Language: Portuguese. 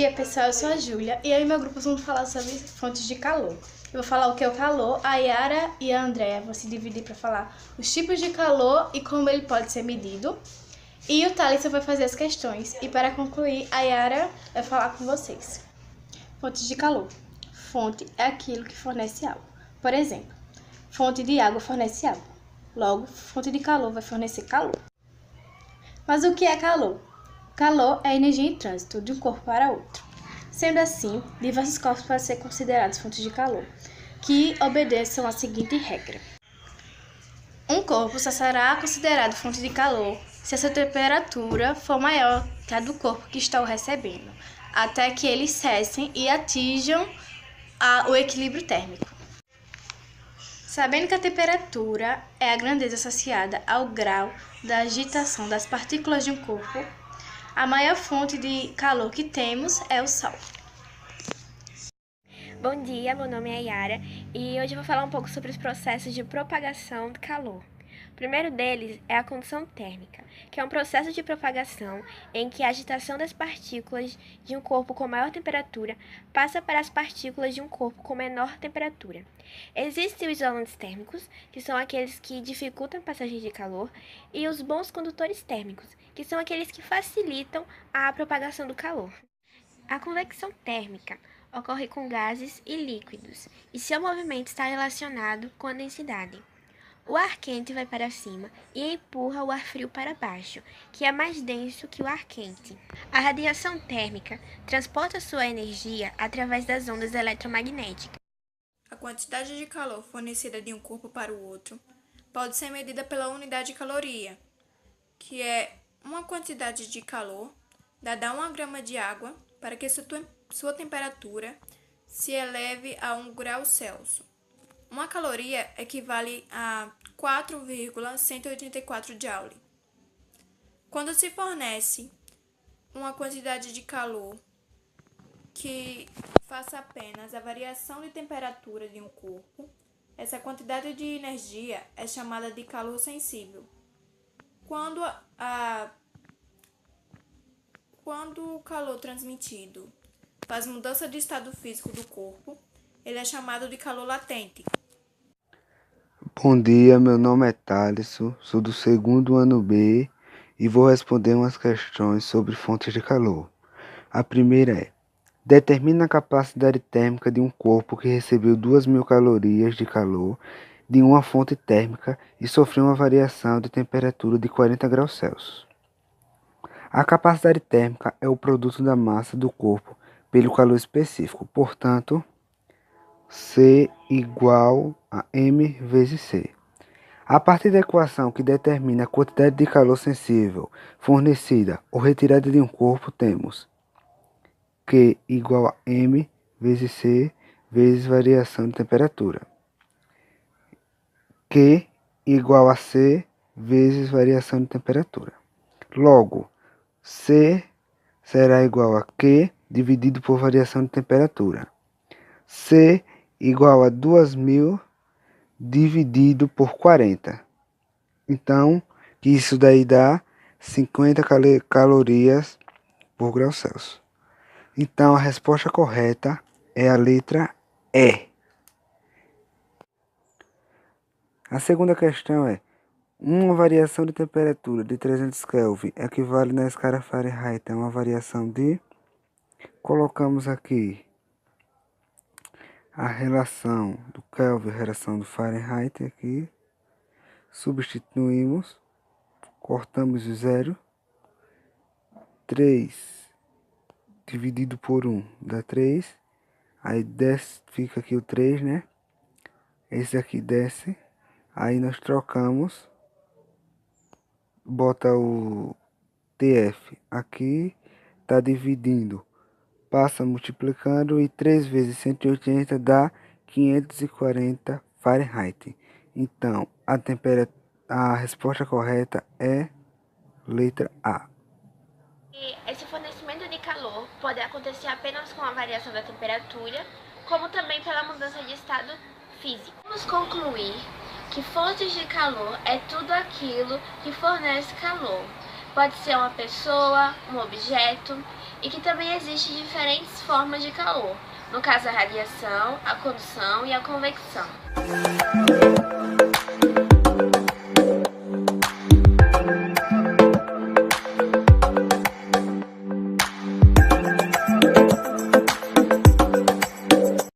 dia, pessoal, eu sou a Júlia e eu e meu grupo vamos falar sobre fontes de calor. Eu vou falar o que é o calor, a Yara e a Andrea vão se dividir para falar os tipos de calor e como ele pode ser medido. E o Thaleson vai fazer as questões. E para concluir, a Yara vai falar com vocês. Fontes de calor. Fonte é aquilo que fornece água. Por exemplo, fonte de água fornece água. Logo, fonte de calor vai fornecer calor. Mas o que é calor? Calor é a energia em trânsito de um corpo para outro. Sendo assim, diversos corpos podem ser considerados fontes de calor, que obedeçam à seguinte regra. Um corpo só será considerado fonte de calor se a sua temperatura for maior que a do corpo que está o recebendo, até que eles cessem e atinjam o equilíbrio térmico. Sabendo que a temperatura é a grandeza associada ao grau da agitação das partículas de um corpo, a maior fonte de calor que temos é o Sol. Bom dia, meu nome é Yara e hoje eu vou falar um pouco sobre os processos de propagação do calor. O primeiro deles é a condução térmica, que é um processo de propagação em que a agitação das partículas de um corpo com maior temperatura passa para as partículas de um corpo com menor temperatura. Existem os isolantes térmicos, que são aqueles que dificultam a passagem de calor, e os bons condutores térmicos, que são aqueles que facilitam a propagação do calor. A convecção térmica ocorre com gases e líquidos, e seu movimento está relacionado com a densidade. O ar quente vai para cima e empurra o ar frio para baixo, que é mais denso que o ar quente. A radiação térmica transporta sua energia através das ondas eletromagnéticas. A quantidade de calor fornecida de um corpo para o outro pode ser medida pela unidade de caloria, que é uma quantidade de calor dada a 1 grama de água para que sua temperatura se eleve a 1 grau Celsius. Uma caloria equivale a 4,184 Joule. Quando se fornece uma quantidade de calor que faça apenas a variação de temperatura de um corpo, essa quantidade de energia é chamada de calor sensível. Quando o calor transmitido faz mudança de estado físico do corpo, ele é chamado de calor latente. Bom dia, meu nome é Thaleson, sou do 2º ano B e vou responder umas questões sobre fontes de calor. A primeira é: determina a capacidade térmica de um corpo que recebeu 2.000 calorias de calor de uma fonte térmica e sofreu uma variação de temperatura de 40 graus Celsius. A capacidade térmica é o produto da massa do corpo pelo calor específico, portanto, C igual a M vezes C. A partir da equação que determina a quantidade de calor sensível fornecida ou retirada de um corpo, temos Q igual a M vezes C vezes variação de temperatura. Q igual a C vezes variação de temperatura. Logo, C será igual a Q dividido por variação de temperatura. C igual a 2.000 dividido por 40. Então, isso daí dá 50 calorias por grau Celsius. Então, a resposta correta é a letra E. A segunda questão é: uma variação de temperatura de 300 Kelvin equivale na escala Fahrenheit a uma variação de... Colocamos aqui a relação do Kelvin, a relação do Fahrenheit aqui. Substituímos, cortamos o zero. 3 dividido por 1 dá 3. Aí desce, fica aqui o 3, né? Esse aqui desce. Aí nós trocamos. Bota o TF aqui. Tá dividindo. Passa multiplicando e 3 vezes 180 dá 540 Fahrenheit. Então, a resposta correta é letra A. Esse fornecimento de calor pode acontecer apenas com a variação da temperatura, como também pela mudança de estado físico. Vamos concluir que fontes de calor é tudo aquilo que fornece calor, pode ser uma pessoa, um objeto, e que também existem diferentes formas de calor, no caso a radiação, a condução e a convecção.